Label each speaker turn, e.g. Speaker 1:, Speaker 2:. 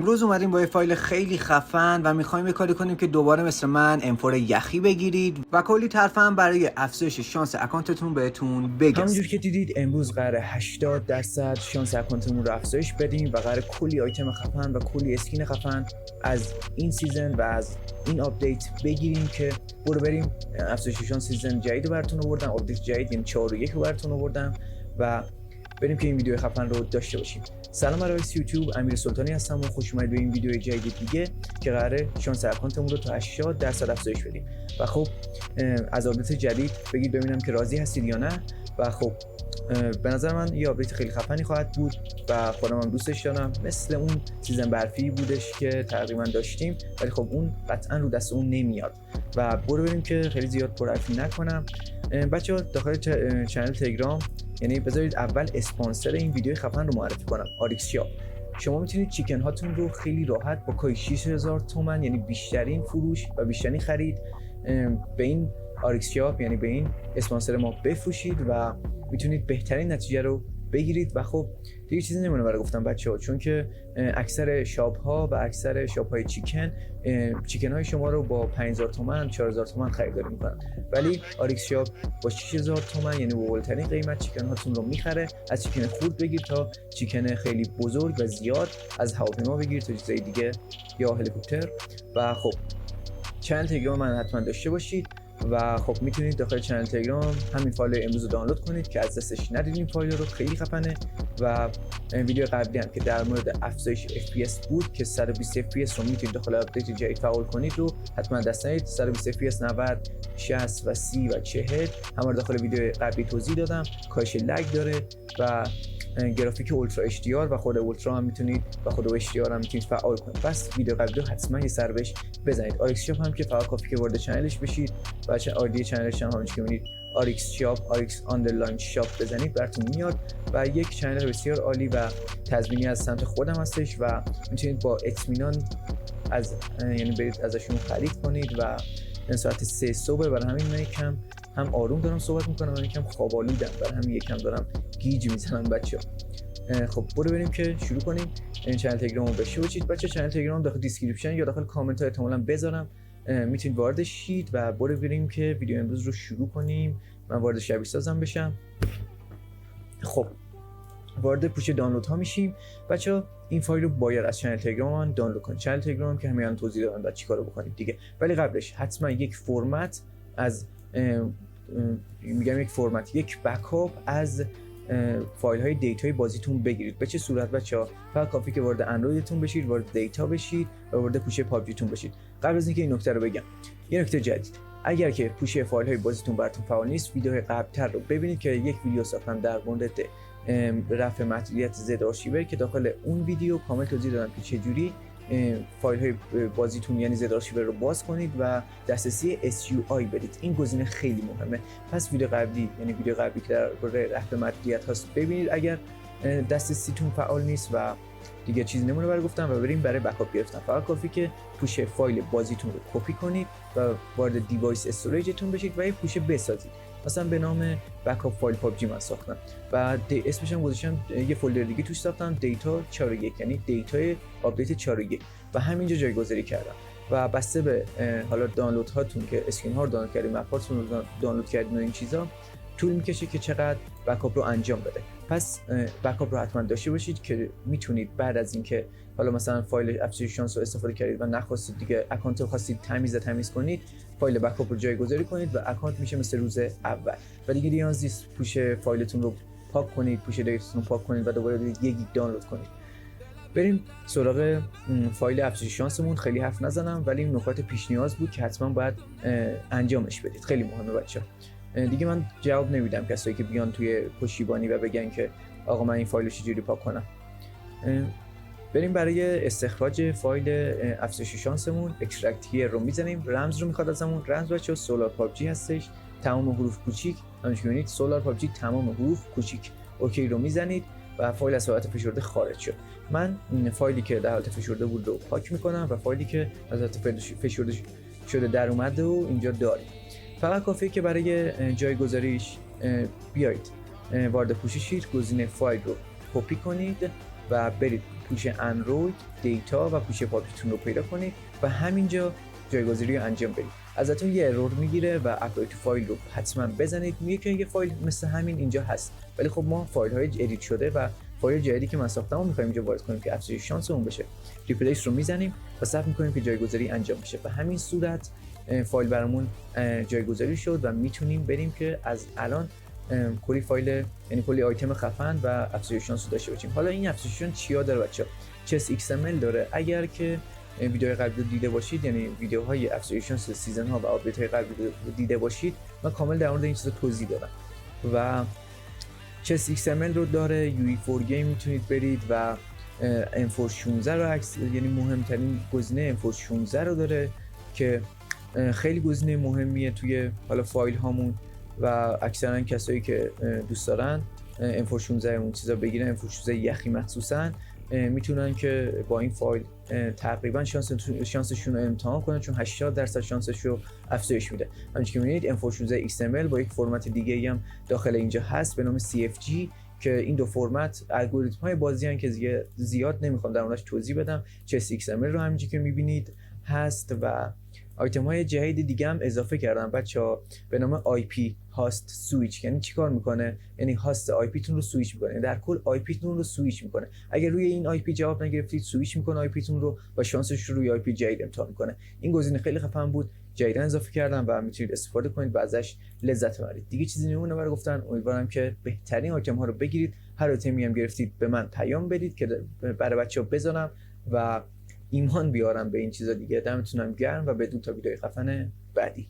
Speaker 1: امروز اومدیم با یه فایل خیلی خفن و میخوایم یه کاری کنیم که دوباره مثل من امفور یخی بگیرید و کلی ترفند برای افزایش شانس اکانتتون بهتون بگم. همونجور که دیدید امروز قراره 80% شانس اکانتمون رو افزایش بدیم و قراره کلی آیتم خفن و کلی اسکین خفن از این سیزن و از این آپدیت بگیریم که بریم افزایش شانس سیزن جدید رو براتون آوردم، آپدیت جدید یعنی 4.1 رو براتون آوردم و بریم که این ویدیو خفن رو داشته باشیم. سلام علیکم یوتیوب، امیر سلطانی هستم و خوش اومدید به این ویدیو جدید دیگه که قراره شانس اکانتمون رو تا 80% افزایش بدیم. و خب از آپدیت جدید بگید ببینم که راضی هستید یا نه. و خب به نظر من یه آپدیت خیلی خفنی خواهد بود و خودم هم دوستش دارم. مثل اون سیزن برفی بودش که تقریبا داشتیم، ولی خب اون قطعا رو دست اون نمیاد. و بریم که خیلی زیاد پرحرفی نکنم. بچه‌ها داخل چنل تلگرام، یعنی بذارید اول اسپانسر این ویدیو خفن رو معرفی کنم، آریکس شاپ. شما میتونید چیکن هاتون رو خیلی راحت با کای 6000 تومان، یعنی بیشترین فروش و بیشترین خرید، به این آریکس شاپ یعنی به این اسپانسر ما بفروشید و میتونید بهترین نتیجه رو بگیرید. و خب دیگه چیزی نمونه برای گفتم بچه‌ها، چون که اکثر شاپ ها و اکثر شاپ های چیکن های شما رو با 5000 تومان 4000 تومان خریداری میکنن، ولی آریکس شاپ با 6000 تومان یعنی بالاترین قیمت چیکن هاتون رو میخره. از چیکن خرد بگیر تا چیکن خیلی بزرگ و زیاد، از هواپیما بگیر تا چیزای دیگه یا هلیکوپتر. و خب چنل تلگرام من حتما داشته باشید و خب میتونید داخل چنل تلگرام همین فایل امروز رو دانلود کنید که از دستش ندید. این فایل رو خیلی خفنه. و ویدیو قبلی هم که در مورد افزایش FPS بود که 120 FPS رو میتونید داخل آپدیت جدید فعال کنید رو حتما دست ندید. 120 FPS 90 60 و 30 و 40 همه داخل ویدیو قبلی توضیح دادم. کاهش لگ داره و گرافیک اولترا اچ دی آر و خود اولترا هم میتونید و خود اچ دی آر هم میتونید فعال کنید. پس ویدیو قبلی رو حتما یه سر بهش بزنید. آریکس شاپ هم که فقط کافی که وارد چنلش بشید و آیدی چنلش هم همونجوری که میبینید آریکس شاپ، آریکس آندرلاین شاپ بزنید براتون میاد. و یک چنل بسیار عالی و تضمینی از سمت خودم هستش و میتونید با اطمینان از یعنی برید ازشون خرید کنید. و این ساعت 3 صبح، برای همین من یکم هم آروم دارم صحبت میکنم و یکم خواب آلودم، برای همین یکم دارم گیج میزنم بچه‌ها. خب بریم که شروع کنیم. این چنل تلگرام رو داشته باشید بچه. چنل تلگرام داخل دیسکریپشن یا داخل کامنت ها احتمالاً بذارم، میتونید وارد شید و بریم که ویدیو امروز رو شروع کنیم. من وارد شبیه سازم بشم. خب وارد پوش دانلود ها میشیم بچه. این فایل رو باید از چنل تلگرام من دانلود کنید. چنل تلگرام که همین توضیح دادم بعد چیکارو بکنید دیگه، ولی قبلش حتما یک فرمت از میگم یک فرمت، یک بکاپ از فایل های دیتای بازیتون بگیرید. به چه صورت بچه‌ها؟ فقط کافی که وارد اندرویدتون بشید، وارد دیتا بشید و وارد پوشه پابجیتون بشید. قبل از اینکه این نکته رو بگم، یه نکته جدید: اگر که پوشه فایل های بازیتون براتون فعال نیست، ویدیوهای قبل‌تر رو ببینید که یک ویدیو ساختم در مورد رفع محدودیت زد آرشیور که داخل اون ویدیو کامل توضیح دادم که چجوری فایل های بازیتون یعنی زد آرشیور رو باز کنید و دسترسی SUI بدید. این گزینه خیلی مهمه. پس ویدیو قبلی یعنی ویدیو قبلی که در مورد رفع محدودیت هاست ببینید اگر دسترسیتون فعال نیست. و دیگه چیزی نمونه برای گفتم و بریم برای بکاپ گرفتن. فقط کافی که پوشه فایل بازیتون رو کپی کنید و وارد دیوایس استوریجتون بشید و یه پوشه بسازید. مثلا به نام بکاپ فایل پابجی من ساختم و اسمش هم گذاشتم، یه فولدر دیگه توش ساختم دیتا 4.1 یعنی دیتای آپدیت 4.1 و همینجا جایگذاری کردم. و بسته به حالا دانلود هاتون که اسکرین ها رو دانلود کردین، مپ هاتون رو دانلود کردین و این چیزا، طول میکشه که چقدر بکاپ رو انجام بده. پس بکاپ رو حتما داشته باشید که میتونید بعد از اینکه حالا مثلا فایل افزایش شانس رو استفاده کردید و نخواستید دیگه اکانت رو خواستید تمیز کنید، فایل بکاپ رو جایگذاری کنید و اکانت میشه مثل روز اول و دیگه نیاز نیست پوش فایلتون رو پاک کنید، پوش دیتاتون رو پاک کنید و دوباره 1 گیگ دانلود کنید. بریم سراغ فایل افزایش شانسمون. خیلی حرف نزنم ولی این نکات پیش نیاز بود که حتما باید انجامش بدید. خیلی مهمه بچه‌ها. دیگه من جواب نمیدم کسایی که بیان توی پشتیبانی و بگن که آقا من این فایل رو چجوری پاک کنم. بریم برای استخراج فایل افزایش شانسمون. اکسترکت هیر رو میزنیم. رمز رو میخواد ازمون. رمز بچه‌ها سولار پابجی هستش، تمام حروف کوچیک. همونجوری میبینید سولار پابجی تمام حروف کوچیک. اوکی رو میزنید و فایل از حالت فشرده خارج شد. من فایلی که در حالت فشرده بود رو پاک میکنم و فایلی که از حالت فشرده شده در اومده و اینجا داریم. فقط کافیه که برای جایگذاریش بیایید وارد پوشه شید، گزینه فایل رو کپی کنید و برید پوش اندروید دیتا و پوش پاپیتون رو پیدا کنید و همینجا جایگذاری رو انجام بدید. ازتون یه ارور میگیره و اپلای تو فایل رو حتما بزنید. میگه که یه فایل مثل همین اینجا هست، ولی خب ما فایل های ادیت شده و فایل جدیدی که من ساختم رو می‌خوایم اینجا وارد کنیم که افزایش شانسمون بشه. ریپلیس رو میزنیم و صبر می‌کنیم که جایگذاری انجام بشه. به همین صورت فایل برامون جایگذاری شد و میتونیم بریم که از الان کلی فایل، یعنی کلی آیتم خفن و افزایش شانس رو داشته باشیم. حالا این افزایش شانس چیا داره بچه‌ها؟ چس XML داره. اگر که ویدیوهای قبلی رو دیده باشید، یعنی ویدیوهای افزایش شانس سیزن ها و آپدیت های قبلی رو دیده باشید، من کامل در مورد این چیزا توضیح دادم. و چس XML رو داره. UI4Game میتونید برید و M416 رو یعنی مهمترین گزینه M416 رو داره که خیلی گزینه مهمیه توی حالا فایل هامون و اکثرا کسایی که دوست دارن M416 اون چیزا بگیرن، M416 یخی مخصوصا، میتونن که با این فایل تقریبا شانسشون رو امتحان کنن، چون 80% شانسش رو افزایش میده. همونجوری که میبینید M416 XML با یک فرمت دیگه هم داخل اینجا هست به نام CFG که این دو فرمت الگوریتم های بازی هستن که زیاد نمیخوام در موردش توضیح بدم. چس XML رو همینجوری که میبینید هست و آیتم های جدید دیگه هم اضافه کردم بچه‌ها به نام IP هاست سویچ. یعنی چیکار میکنه؟ یعنی هاست آی پی تون رو سویچ میکنه. در کل آی پی تون رو سویچ میکنه. اگر روی این آی پی جواب نگرفتید سویچ میکنه آی پی تون رو و شانسش رو روی آی پی جدید امتحان میکنه. این گزینه خیلی خفن بود، جدیداً اضافه کردم و میتونید استفاده کنید و ازش لذت ببرید. دیگه چیزی نمونه برای گفتن. امیدوارم که بهترین آیتم ها رو بگیرید. هر آیتمی هم گرفتید به من پیام بدید که برای بچه‌ها بذارم و ایمان بیارم به این چیزا دیگه. دمتونم گرم و بدون تا ویدیوی خفن بعدی.